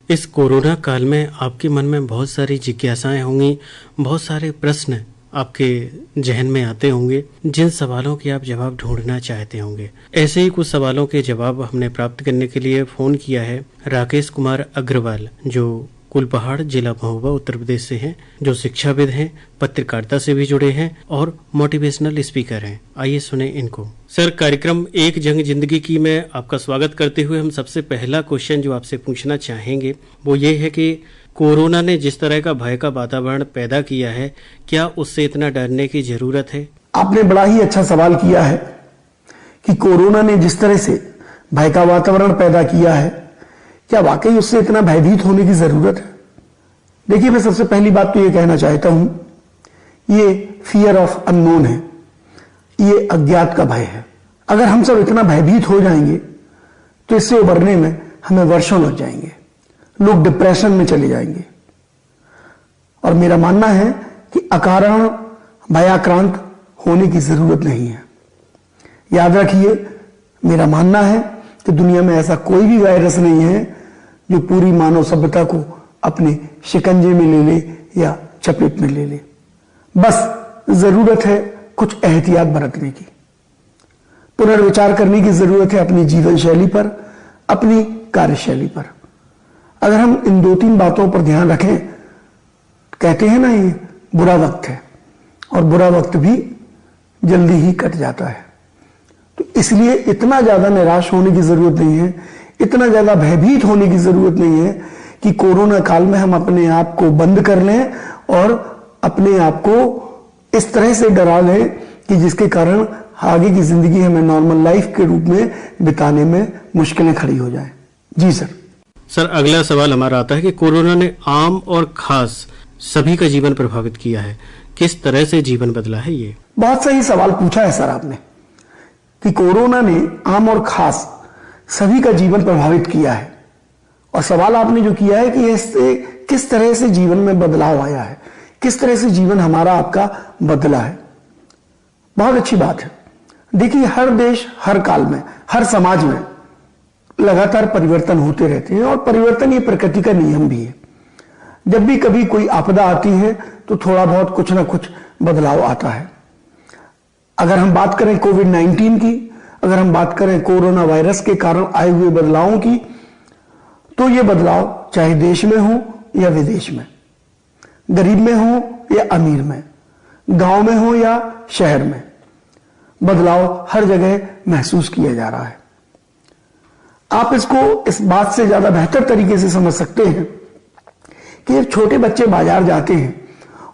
इस कोरोना काल में आपके मन में बहुत सारी जिज्ञासाएं होंगी, बहुत सारे प्रश्न आपके जहन में आते होंगे, जिन सवालों के आप जवाब ढूंढना चाहते होंगे। ऐसे ही कुछ सवालों के जवाब हमने प्राप्त करने के लिए फोन किया है राकेश कुमार अग्रवाल, जो कुलपहाड़ जिला महोबा उत्तर प्रदेश से हैं, जो शिक्षाविद हैं, पत्रकारिता से भी जुड़े हैं और मोटिवेशनल स्पीकर हैं। आइए सुने इनको। सर, कार्यक्रम एक जंग जिंदगी की में आपका स्वागत करते हुए हम सबसे पहला क्वेश्चन जो आपसे पूछना चाहेंगे वो ये है कि कोरोना ने जिस तरह का भय का वातावरण पैदा किया है, क्या उससे इतना डरने की जरूरत है? आपने बड़ा ही अच्छा सवाल किया है कि कोरोना ने जिस तरह से भय का वातावरण पैदा किया है, क्या वाकई उससे इतना भयभीत होने की जरूरत है? देखिए, मैं सबसे पहली बात तो ये कहना चाहता हूं, ये फियर ऑफ अननोन है, ये अज्ञात का भय है। अगर हम सब इतना भयभीत हो जाएंगे तो इससे उबरने में हमें वर्षों लग जाएंगे, लोग डिप्रेशन में चले जाएंगे। और मेरा मानना है कि अकारण भयाक्रांत होने की जरूरत नहीं है। याद रखिए, मेरा मानना है कि दुनिया में ऐसा कोई भी वायरस नहीं है जो पूरी मानव सभ्यता को अपने शिकंजे में ले ले या चपेट में ले ले। बस जरूरत है कुछ एहतियात बरतने की, पुनर्विचार करने की जरूरत है अपनी जीवन शैली पर, अपनी कार्यशैली पर। अगर हम इन 2-3 बातों पर ध्यान रखें, कहते हैं ना, ये बुरा वक्त है और बुरा वक्त भी जल्दी ही कट जाता है। तो इसलिए इतना ज्यादा निराश होने की जरूरत नहीं है, इतना ज्यादा भयभीत होने की जरूरत नहीं है कि कोरोना काल में हम अपने आप को बंद कर लें और अपने आप को इस तरह से डरा लें कि जिसके कारण आगे की जिंदगी हमें नॉर्मल लाइफ के रूप में बिताने में मुश्किलें खड़ी हो जाएं। जी सर। सर, अगला सवाल हमारा आता है कि कोरोना ने आम और खास सभी का जीवन प्रभावित किया है, किस तरह से जीवन बदला है? ये बहुत सही सवाल पूछा है सर आपने कि कोरोना ने आम और खास सभी का जीवन प्रभावित किया है। और सवाल आपने जो किया है कि इससे किस तरह से जीवन में बदलाव आया है, किस तरह से जीवन हमारा आपका बदला है, बहुत अच्छी बात है। देखिए, हर देश, हर काल में, हर समाज में लगातार परिवर्तन होते रहते हैं और परिवर्तन ये प्रकृति का नियम भी है। जब भी कभी कोई आपदा आती है तो थोड़ा बहुत कुछ ना कुछ बदलाव आता है। अगर हम बात करें कोविड-19 की, अगर हम बात करें कोरोना वायरस के कारण आए हुए बदलावों की, तो ये बदलाव चाहे देश में हो या विदेश में, गरीब में हो या अमीर में, गांव में हो या शहर में, बदलाव हर जगह महसूस किया जा रहा है। आप इसको इस बात से ज्यादा बेहतर तरीके से समझ सकते हैं कि एक छोटे बच्चे बाजार जाते हैं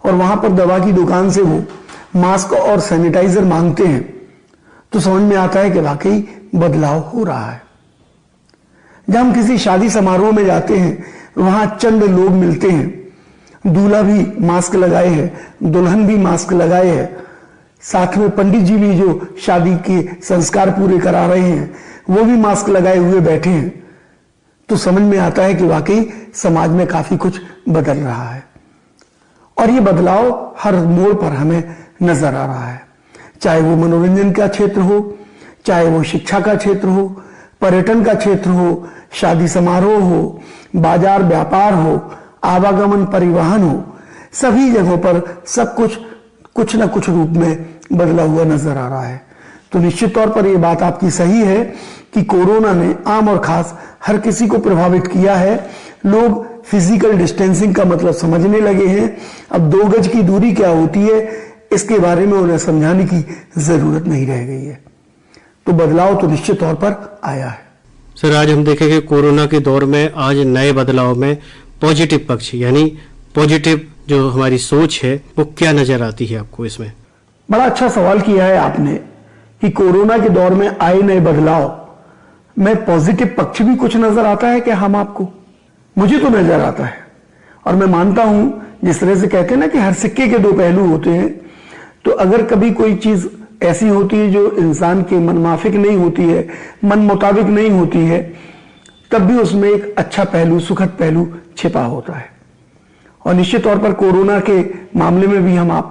और वहां पर दवा की दुकान से वो मास्क और सैनिटाइजर मांगते हैं तो समझ में आता है कि वाकई बदलाव हो रहा है। जब हम किसी शादी समारोह में जाते हैं, वहां चंद लोग मिलते हैं, दूल्हा भी मास्क लगाए है, दुल्हन भी मास्क लगाए है, साथ में पंडित जी भी जो शादी के संस्कार पूरे करा रहे हैं वो भी मास्क लगाए हुए बैठे हैं, तो समझ में आता है कि वाकई समाज में काफी कुछ बदल रहा है। और ये बदलाव हर मोड़ पर हमें नजर आ रहा है, चाहे वो मनोरंजन का क्षेत्र हो, चाहे वो शिक्षा का क्षेत्र हो, पर्यटन का क्षेत्र हो, शादी समारोह हो, बाजार व्यापार हो, आवागमन परिवहन हो, सभी जगहों पर सब कुछ न कुछ रूप में बदला हुआ नजर आ रहा है। तो निश्चित तौर पर यह बात आपकी सही है कि कोरोना ने आम और खास हर किसी को प्रभावित किया है। लोग फिजिकल डिस्टेंसिंग का मतलब समझने लगे हैं। अब 2 गज की दूरी क्या होती है इसके बारे में उन्हें समझाने की जरूरत नहीं रह गई है। तो बदलाव तो निश्चित तौर पर आया है। सर, आज हम देखेंगे कोरोना के दौर में आज नए बदलाव में पॉजिटिव पक्ष, यानी पॉजिटिव जो हमारी सोच है वो क्या नजर आती है आपको इसमें? बड़ा अच्छा सवाल किया है आपने कि कोरोना के दौर में आए नए बदलाव में पॉजिटिव पक्ष भी कुछ नजर आता है क्या हम आपको? मुझे तो नजर आता है। और मैं मानता हूं, जिस तरह से कहते हैं ना कि हर सिक्के के 2 पहलू होते हैं, तो अगर कभी कोई चीज ऐसी होती है जो इंसान के मन माफिक नहीं होती है, मन मुताबिक नहीं होती है, तब भी उसमें एक अच्छा पहलू, सुखद पहलू छिपा होता है। और निश्चित तौर पर कोरोना के मामले में भी हम आप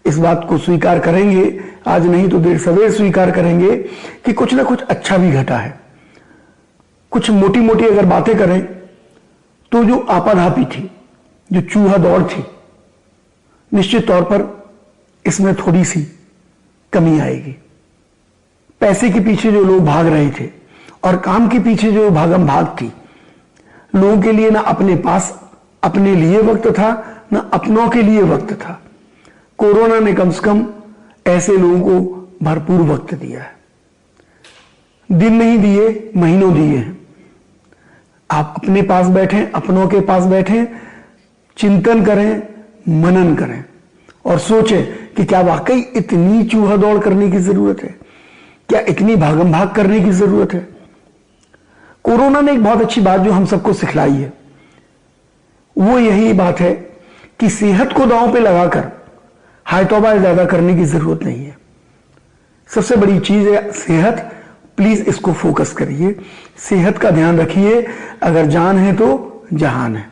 इस बात को स्वीकार करेंगे, आज नहीं तो देर सवेर स्वीकार करेंगे कि कुछ ना कुछ अच्छा भी घटा है। कुछ मोटी मोटी अगर बातें करें तो जो आपाधापी थी, जो चूहा दौड़ थी, निश्चित तौर पर इसमें थोड़ी सी कमी आएगी। पैसे के पीछे जो लोग भाग रहे थे और काम के पीछे जो भागम भाग थी, लोगों के लिए ना अपने पास अपने लिए वक्त था, ना अपनों के लिए वक्त था। कोरोना ने कम से कम ऐसे लोगों को भरपूर वक्त दिया है। दिन नहीं दिए, महीनों दिए हैं। आप अपने पास बैठें, अपनों के पास बैठें, चिंतन करें, मनन करें और सोचें कि क्या वाकई इतनी चूहा दौड़ करने की जरूरत है? क्या इतनी भागम भाग करने की जरूरत है? कोरोना ने एक बहुत अच्छी बात जो हम सबको सिखलाई है, वो यही बात है कि सेहत को दांव पे लगाकर हाय तौबा ज्यादा करने की जरूरत नहीं है। सबसे बड़ी चीज है सेहत। प्लीज इसको फोकस करिए, सेहत का ध्यान रखिए। अगर जान है तो जहान है।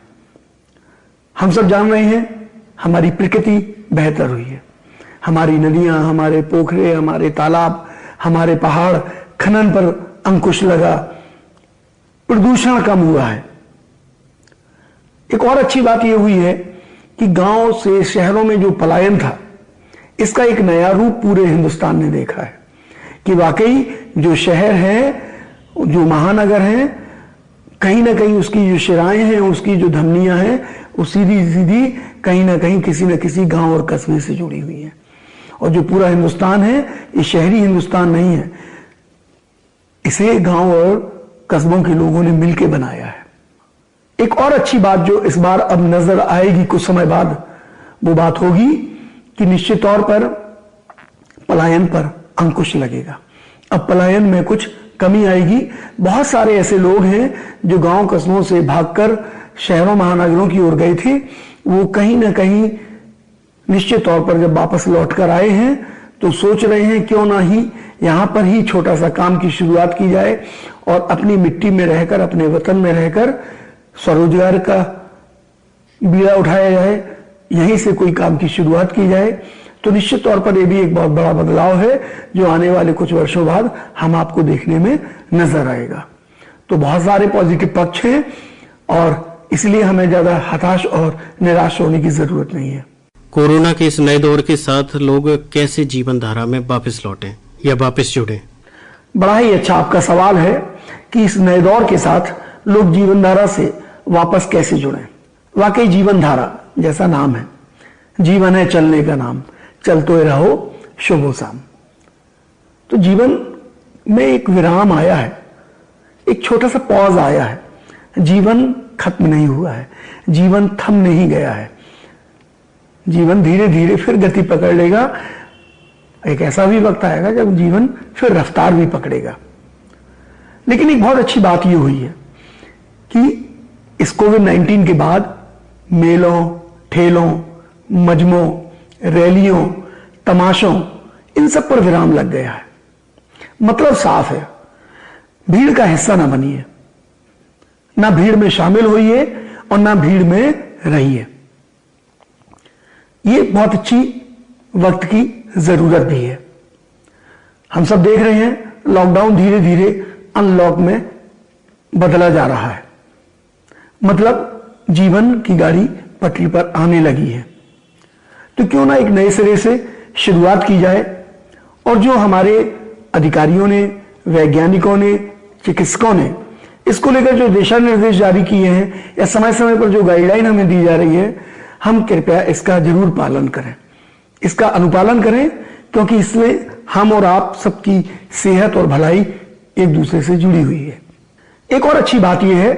हम सब जान रहे हैं हमारी प्रकृति बेहतर हुई है। हमारी नदियां, हमारे पोखरे, हमारे तालाब, हमारे पहाड़, खनन पर अंकुश लगा, प्रदूषण कम हुआ है। एक और अच्छी बात यह हुई है कि गांव से शहरों में जो पलायन था, इसका एक नया रूप पूरे हिंदुस्तान ने देखा है कि वाकई जो शहर है, जो महानगर हैं, कहीं ना कहीं उसकी जो शिराएं हैं, उसकी जो धमनियां हैं, वो सीधी सीधी कहीं ना कहीं किसी न किसी गांव और कस्बे से जुड़ी हुई है। और जो पूरा हिंदुस्तान है, ये शहरी हिंदुस्तान नहीं है, इसे गांव और कस्बों के लोगों ने मिलकर बनाया है। एक और अच्छी बात जो इस बार अब नजर आएगी कुछ समय बाद, वो बात होगी कि निश्चित तौर पर पलायन पर अंकुश लगेगा। अब पलायन में कुछ कमी आएगी। बहुत सारे ऐसे लोग हैं जो गांव कस्बों से भागकर शहरों महानगरों की ओर गए थे, वो कहीं ना कहीं निश्चित तौर पर जब वापस लौटकर आए हैं तो सोच रहे हैं क्यों ना ही यहां पर ही छोटा सा काम की शुरुआत की जाए और अपनी मिट्टी में रहकर, अपने वतन में रहकर स्वरोजगार का बीड़ा उठाया जाए, यहीं से कोई काम की शुरुआत की जाए। तो निश्चित तौर पर यह भी एक बहुत बड़ा बदलाव है जो आने वाले कुछ वर्षों बाद हम आपको देखने में नजर आएगा। तो बहुत सारे पॉजिटिव पक्ष हैं और इसलिए हमें ज्यादा हताश और निराश होने की जरूरत नहीं है। कोरोना के इस नए दौर के साथ लोग कैसे जीवन धारा में वापस लौटें या वापस जुड़ें? बड़ा ही अच्छा आपका सवाल है कि इस नए दौर के साथ लोग जीवन धारा से वापस कैसे जुड़ें। वाकई जीवन धारा जैसा नाम है, जीवन है चलने का नाम, चलते रहो शुभ शाम। तो जीवन में एक विराम आया है, एक छोटा सा पॉज आया है। जीवन खत्म नहीं हुआ है, जीवन थम नहीं गया है। जीवन धीरे धीरे फिर गति पकड़ लेगा। एक ऐसा भी वक्त आएगा जब जीवन फिर रफ्तार भी पकड़ेगा। लेकिन एक बहुत अच्छी बात यह हुई है कि इस कोविड-19 के बाद मेलों, ठेलों, मजमों, रैलियों, तमाशों, इन सब पर विराम लग गया है। मतलब साफ है, भीड़ का हिस्सा ना बनिए, ना भीड़ में शामिल होइए और ना भीड़ में रहिए। ये बहुत अच्छी वक्त की जरूरत भी है। हम सब देख रहे हैं लॉकडाउन धीरे धीरे अनलॉक में बदला जा रहा है। मतलब जीवन की गाड़ी पटरी पर आने लगी है। तो क्यों ना एक नए सिरे से शुरुआत की जाए और जो हमारे अधिकारियों ने, वैज्ञानिकों ने, चिकित्सकों ने इसको लेकर जो दिशा निर्देश जारी किए हैं या समय समय पर जो गाइडलाइन हमें दी जा रही है, हम कृपया इसका जरूर पालन करें, इसका अनुपालन करें, क्योंकि इसमें हम और आप सबकी सेहत और भलाई एक दूसरे से जुड़ी हुई है। एक और अच्छी बात यह है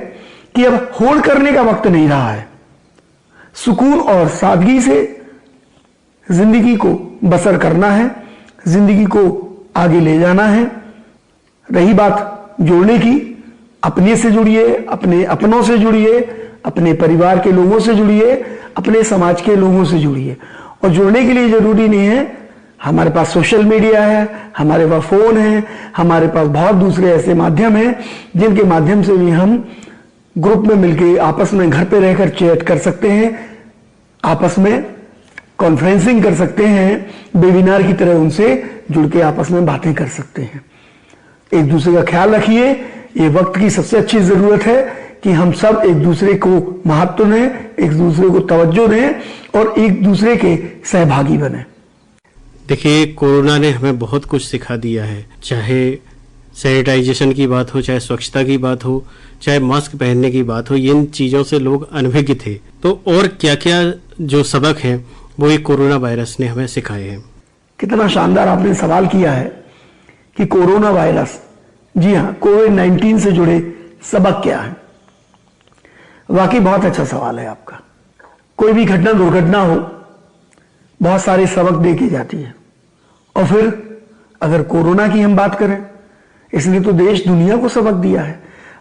कि अब होड़ करने का वक्त नहीं रहा है। सुकून और सादगी से जिंदगी को बसर करना है, जिंदगी को आगे ले जाना है। रही बात जोड़ने की, अपने से जुड़िए, अपने अपनों से जुड़िए, अपने परिवार के लोगों से जुड़िए, अपने समाज के लोगों से जुड़िए। और जुड़ने के लिए जरूरी नहीं है हमारे पास सोशल मीडिया है, हमारे पास फोन है, हमारे पास बहुत दूसरे ऐसे माध्यम हैं जिनके माध्यम से भी हम ग्रुप में मिलकर आपस में घर पे रहकर चैट कर सकते हैं, आपस में कॉन्फ्रेंसिंग कर सकते हैं, वेबिनार की तरह उनसे जुड़ के आपस में बातें कर सकते हैं। एक दूसरे का ख्याल रखिए। ये वक्त की सबसे अच्छी जरूरत है कि हम सब एक दूसरे को महत्व दें, एक दूसरे को तवज्जो दें और एक दूसरे के सहभागी बने। देखिए, कोरोना ने हमें बहुत कुछ सिखा दिया है, चाहे सैनिटाइजेशन की बात हो, चाहे स्वच्छता की बात हो, चाहे मास्क पहनने की बात हो। इन चीजों से लोग अनभिज्ञ थे। तो और क्या क्या जो सबक हैं वो ये कोरोना वायरस ने हमें सिखाए हैं। कितना शानदार आपने सवाल किया है कि कोरोना वायरस, जी हाँ, कोविड-19 से जुड़े सबक क्या है। वाकई बहुत अच्छा सवाल है आपका। कोई भी घटना दुर्घटना हो, बहुत सारे सबक दे के जाती है। और फिर अगर कोरोना की हम बात करें, इसने तो देश दुनिया को सबक दिया है,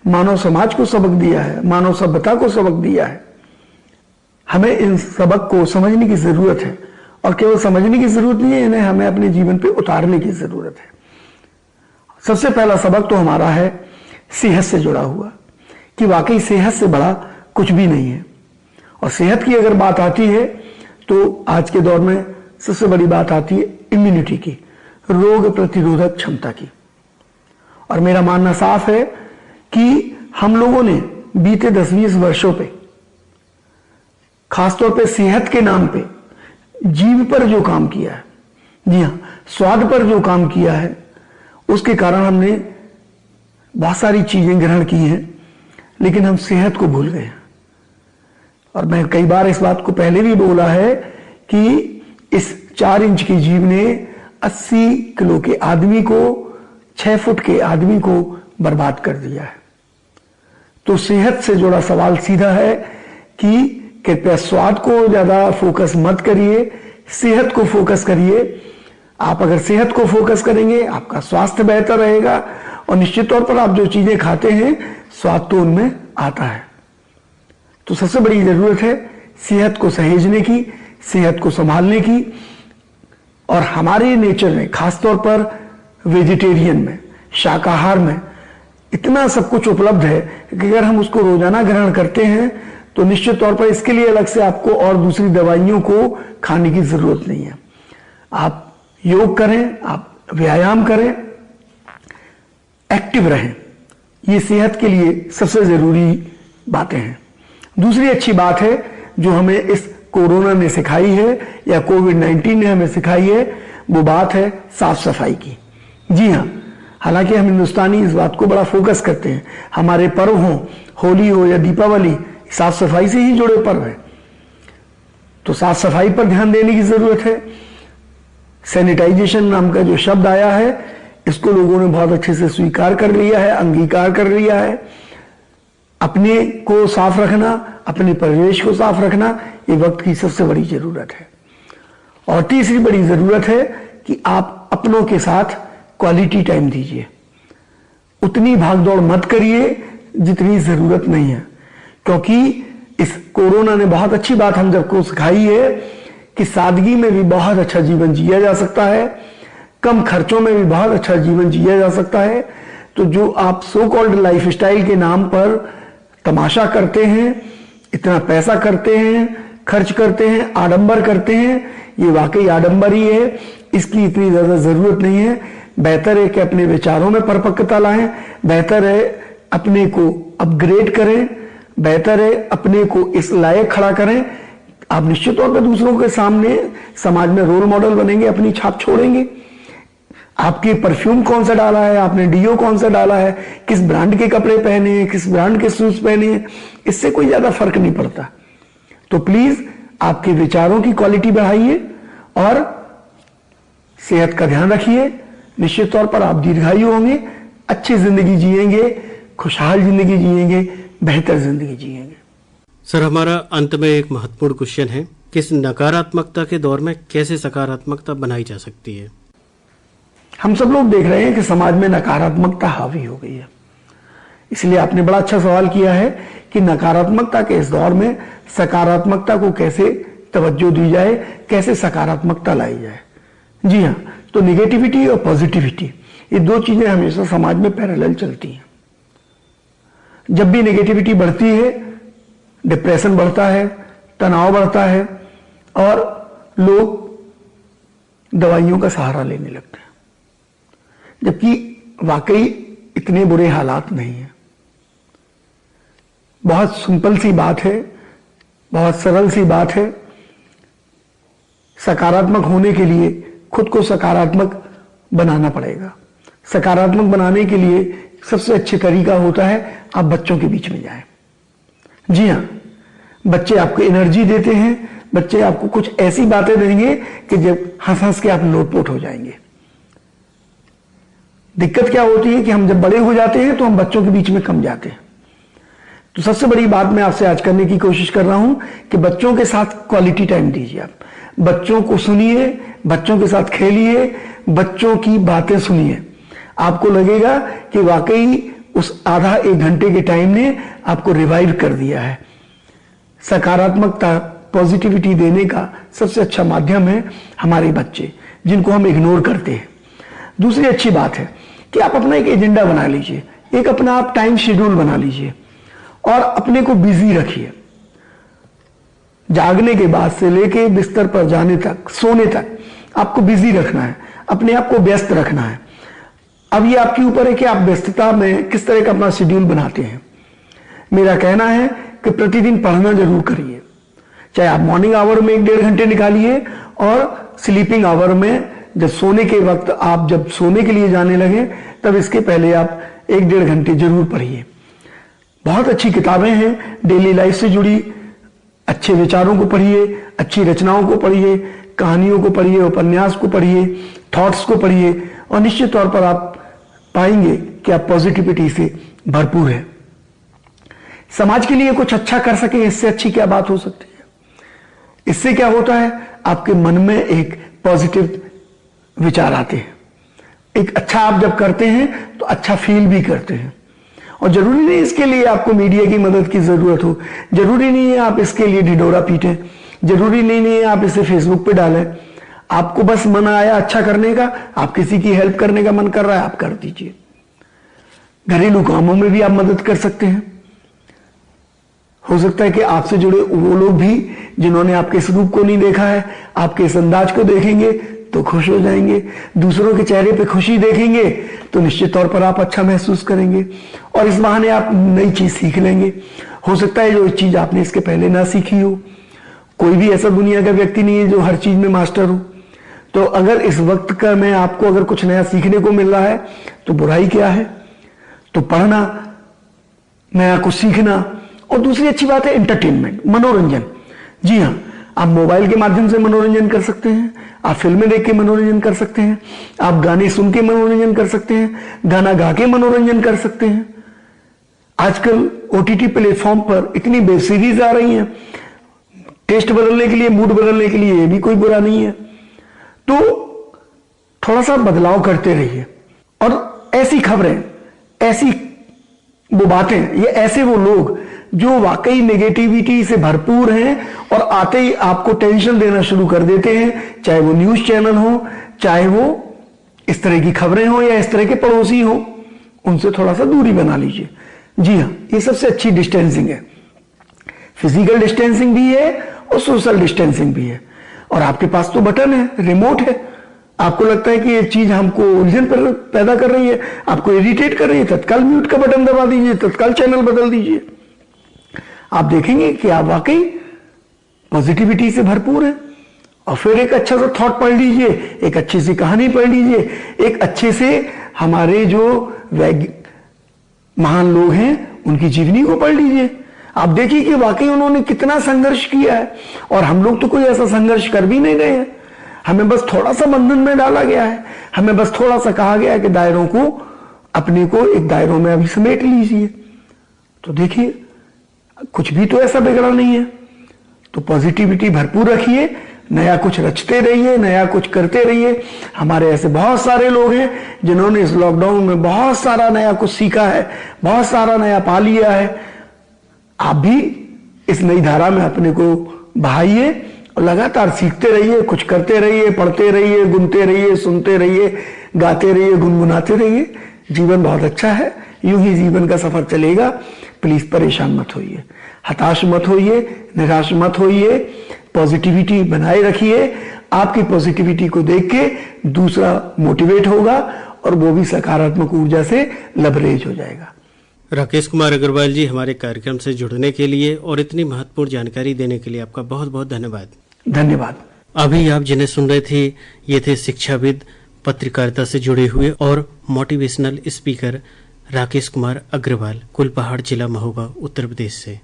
मानव समाज को सबक दिया है, मानव सभ्यता को सबक दिया है। हमें इन सबक को समझने की जरूरत है, और केवल समझने की जरूरत नहीं है, इन्हें हमें अपने जीवन पे उतारने की जरूरत है। सबसे पहला सबक तो हमारा है सेहत से जुड़ा हुआ, कि वाकई सेहत से बड़ा कुछ भी नहीं है। और सेहत की अगर बात आती है तो आज के दौर में सबसे बड़ी बात आती है इम्यूनिटी की, रोग प्रतिरोधक क्षमता की। और मेरा मानना साफ है कि हम लोगों ने बीते 10-20 वर्षों पे, खासतौर पे सेहत के नाम पे जीभ पर जो काम किया है, जी हाँ, स्वाद पर जो काम किया है, उसके कारण हमने बहुत सारी चीजें ग्रहण की हैं, लेकिन हम सेहत को भूल गए। और मैं कई बार इस बात को पहले भी बोला है कि इस 4 इंच की जीभ ने 80 किलो के आदमी को, 6 फुट के आदमी को बर्बाद कर दिया है। तो सेहत से जुड़ा सवाल सीधा है कि कृपया स्वाद को ज्यादा फोकस मत करिए, सेहत को फोकस करिए। आप अगर सेहत को फोकस करेंगे, आपका स्वास्थ्य बेहतर रहेगा, और निश्चित तौर पर आप जो चीजें खाते हैं स्वाद तो उनमें आता है। तो सबसे बड़ी जरूरत है सेहत को सहेजने की, सेहत को संभालने की। और हमारे नेचर में, खासतौर पर वेजिटेरियन में, शाकाहार में इतना सब कुछ उपलब्ध है कि अगर हम उसको रोजाना ग्रहण करते हैं तो निश्चित तौर पर इसके लिए अलग से आपको और दूसरी दवाइयों को खाने की जरूरत नहीं है। आप योग करें, आप व्यायाम करें, एक्टिव रहें, ये सेहत के लिए सबसे जरूरी बातें हैं। दूसरी अच्छी बात है जो हमें इस कोरोना ने सिखाई है या कोविड-19 ने हमें सिखाई है, वो बात है साफ सफाई की। जी हाँ, हालांकि हम हिंदुस्तानी इस बात को बड़ा फोकस करते हैं, हमारे पर्व हो, होली हो या दीपावली, साफ सफाई से ही जुड़े पर्व है, तो साफ सफाई पर ध्यान देने की जरूरत है। सैनिटाइजेशन नाम का जो शब्द आया है, इसको लोगों ने बहुत अच्छे से स्वीकार कर लिया है, अंगीकार कर लिया है। अपने को साफ रखना, अपने परिवेश को साफ रखना, ये वक्त की सबसे बड़ी जरूरत है। और तीसरी बड़ी जरूरत है कि आप अपनों के साथ क्वालिटी टाइम दीजिए। उतनी भागदौड़ मत करिए जितनी जरूरत नहीं है, क्योंकि इस कोरोना ने बहुत अच्छी बात हम सबको सिखाई है कि सादगी में भी बहुत अच्छा जीवन जिया जा सकता है, कम खर्चों में भी बहुत अच्छा जीवन जिया जा सकता है। तो जो आप सो कॉल्ड लाइफ स्टाइल के नाम पर तमाशा करते हैं, इतना पैसा करते हैं, खर्च करते हैं, आडंबर करते हैं, ये वाकई आडंबर ही है, इसकी इतनी ज्यादा जरूरत नहीं है। बेहतर है कि अपने विचारों में परिपक्वता लाएं, बेहतर है अपने को अपग्रेड करें, बेहतर है अपने को इस लायक खड़ा करें। आप निश्चित तौर पर दूसरों के सामने समाज में रोल मॉडल बनेंगे, अपनी छाप छोड़ेंगे। आपके परफ्यूम कौन सा डाला है, आपने डीओ कौन सा डाला है, किस ब्रांड के कपड़े पहने हैं, किस ब्रांड के शूज पहने हैं, इससे कोई ज्यादा फर्क नहीं पड़ता। तो प्लीज आपके विचारों की क्वालिटी बढ़ाइए और सेहत का ध्यान रखिए। निश्चित तौर पर आप दीर्घायु होंगे, अच्छी जिंदगी जिएंगे, खुशहाल जिंदगी जिएंगे, बेहतर जिंदगी जिएंगे। सर, हमारा अंत में एक महत्वपूर्ण क्वेश्चन है कि इस नकारात्मकता के दौर में कैसे सकारात्मकता बनाई जा सकती है। हम सब लोग देख रहे हैं कि समाज में नकारात्मकता हावी हो गई है, इसलिए आपने बड़ा अच्छा सवाल किया है कि नकारात्मकता के इस दौर में सकारात्मकता को कैसे तवज्जो दी जाए, कैसे सकारात्मकता लाई जाए। जी हाँ, तो निगेटिविटी और पॉजिटिविटी, ये दो चीजें हमेशा समाज में पैरेलल चलती हैं। जब भी नेगेटिविटी बढ़ती है, डिप्रेशन बढ़ता है, तनाव बढ़ता है और लोग दवाइयों का सहारा लेने लगते हैं, जबकि वाकई इतने बुरे हालात नहीं है। बहुत सिंपल सी बात है, बहुत सरल सी बात है। सकारात्मक होने के लिए खुद को सकारात्मक बनाना पड़ेगा। सकारात्मक बनाने के लिए सबसे अच्छा तरीका होता है आप बच्चों के बीच में जाएं। जी हाँ, बच्चे आपको एनर्जी देते हैं, बच्चे आपको कुछ ऐसी बातें देंगे कि जब हंस हंस के आप लोटपोट हो जाएंगे। दिक्कत क्या होती है कि हम जब बड़े हो जाते हैं तो हम बच्चों के बीच में कम जाते हैं। तो सबसे बड़ी बात मैं आपसे आज करने की कोशिश कर रहा हूं कि बच्चों के साथ क्वालिटी टाइम दीजिए। आप बच्चों को सुनिए, बच्चों के साथ खेलिए, बच्चों की बातें सुनिए। आपको लगेगा कि वाकई उस आधा एक घंटे के टाइम ने आपको रिवाइव कर दिया है। सकारात्मकता, पॉजिटिविटी देने का सबसे अच्छा माध्यम है हमारे बच्चे, जिनको हम इग्नोर करते हैं। दूसरी अच्छी बात है कि आप अपना एक एजेंडा बना लीजिए, एक अपना आप टाइम शेड्यूल बना लीजिए और अपने को बिजी रखिए। जागने के बाद से लेके बिस्तर पर जाने तक, सोने तक आपको बिजी रखना है, अपने आप को व्यस्त रखना है। अब ये आपके ऊपर है कि आप व्यस्तता में किस तरह का अपना शेड्यूल बनाते हैं। मेरा कहना है कि प्रतिदिन पढ़ना जरूर करिए, चाहे आप मॉर्निंग आवर में 1-1.5 घंटे निकालिए और स्लीपिंग आवर में जब सोने के वक्त आप जब सोने के लिए जाने लगे तब इसके पहले आप 1-1.5 घंटे जरूर पढ़िए। बहुत अच्छी किताबें हैं डेली लाइफ से जुड़ी, अच्छे विचारों को पढ़िए, अच्छी रचनाओं को पढ़िए, कहानियों को पढ़िए, उपन्यास को पढ़िए, थॉट्स को पढ़िए और निश्चित तौर पर आप पाएंगे कि आप पॉजिटिविटी से भरपूर है। समाज के लिए कुछ अच्छा कर सके, इससे अच्छी क्या बात हो सकती है। इससे क्या होता है, आपके मन में एक पॉजिटिव विचार आते हैं। एक अच्छा आप जब करते हैं तो अच्छा फील भी करते हैं। और जरूरी नहीं इसके लिए आपको मीडिया की मदद की जरूरत हो, जरूरी नहीं है आप इसके लिए ढिढोरा पीटें, जरूरी नहीं है आप इसे फेसबुक पे डालें। आपको बस मन आया अच्छा करने का, आप किसी की हेल्प करने का मन कर रहा है, आप कर दीजिए। घरेलू कामों में भी आप मदद कर सकते हैं। हो सकता है कि आपसे जुड़े वो लोग भी जिन्होंने आपके इस रूप को नहीं देखा है, आपके इस अंदाज को देखेंगे तो खुश हो जाएंगे। दूसरों के चेहरे पे खुशी देखेंगे तो निश्चित तौर पर आप अच्छा महसूस करेंगे और इस बहाने आप नई चीज सीख लेंगे। हो सकता है जो चीज आपने इसके पहले ना सीखी हो। कोई भी ऐसा दुनिया का व्यक्ति नहीं है जो हर चीज में मास्टर हो। तो अगर इस वक्त का में आपको अगर कुछ नया सीखने को मिल रहा है तो बुराई क्या है। तो पढ़ना, नया कुछ सीखना। और दूसरी अच्छी बात है एंटरटेनमेंट, मनोरंजन। जी हाँ, आप मोबाइल के माध्यम से मनोरंजन कर सकते हैं, आप फिल्में देख के मनोरंजन कर सकते हैं, आप गाने सुन के मनोरंजन कर सकते हैं, गाना गा के मनोरंजन कर सकते हैं। आजकल ओटीटी प्लेटफॉर्म पर इतनी वेब सीरीज आ रही हैं, टेस्ट बदलने के लिए, मूड बदलने के लिए ये भी कोई बुरा नहीं है। तो थोड़ा सा बदलाव करते रहिए और ऐसी खबरें, ऐसी वो बातें, ये ऐसे वो लोग जो वाकई नेगेटिविटी से भरपूर हैं और आते ही आपको टेंशन देना शुरू कर देते हैं, चाहे वो न्यूज चैनल हो, चाहे वो इस तरह की खबरें हो या इस तरह के पड़ोसी हो, उनसे थोड़ा सा दूरी बना लीजिए। जी हाँ, ये सबसे अच्छी डिस्टेंसिंग है। फिजिकल डिस्टेंसिंग भी है और सोशल डिस्टेंसिंग भी है। और आपके पास तो बटन है, रिमोट है। आपको लगता है कि ये चीज हमको उलझन पैदा कर रही है, आपको इरिटेट कर रही है, तत्काल म्यूट का बटन दबा दीजिए, तत्काल चैनल बदल दीजिए। आप देखेंगे कि आप वाकई पॉजिटिविटी से भरपूर है। और फिर एक अच्छा सा थॉट पढ़ लीजिए, एक अच्छी सी कहानी पढ़ लीजिए, एक अच्छे से हमारे जो महान लोग हैं उनकी जीवनी को पढ़ लीजिए। आप देखिए कि वाकई उन्होंने कितना संघर्ष किया है और हम लोग तो कोई ऐसा संघर्ष कर भी नहीं रहे हैं। हमें बस थोड़ा सा बंधन में डाला गया है, हमें बस थोड़ा सा कहा गया है कि दायरों को, अपने को एक दायरों में अभी समेट लीजिए। तो देखिए कुछ भी तो ऐसा बिगड़ा नहीं है। तो पॉजिटिविटी भरपूर रखिए, नया कुछ रचते रहिए, नया कुछ करते रहिए। हमारे ऐसे बहुत सारे लोग हैं जिन्होंने इस लॉकडाउन में बहुत सारा नया कुछ सीखा है, बहुत सारा नया पा लिया है। आप भी इस नई धारा में अपने को बहाइए और लगातार सीखते रहिए, कुछ करते रहिए, पढ़ते रहिए, गुनते रहिए, सुनते रहिए, गाते रहिए, गुनगुनाते रहिए। जीवन बहुत अच्छा है, यूं ही जीवन का सफर चलेगा। प्लीज परेशान मत होइए, हताश मत होइए, निराश मत होइए, पॉजिटिविटी बनाए रखिए। आपकी पॉजिटिविटी को देख के दूसरा मोटिवेट होगा और वो भी सकारात्मक ऊर्जा से लबरेज हो जाएगा। राकेश कुमार अग्रवाल जी, हमारे कार्यक्रम से जुड़ने के लिए और इतनी महत्वपूर्ण जानकारी देने के लिए आपका बहुत बहुत धन्यवाद। धन्यवाद। अभी आप जिन्हें सुन रहे थे, ये थे शिक्षाविद, पत्रकारिता से जुड़े हुए और मोटिवेशनल स्पीकर राकेश कुमार अग्रवाल, कुलपहाड़, जिला महोबा, उत्तर प्रदेश से।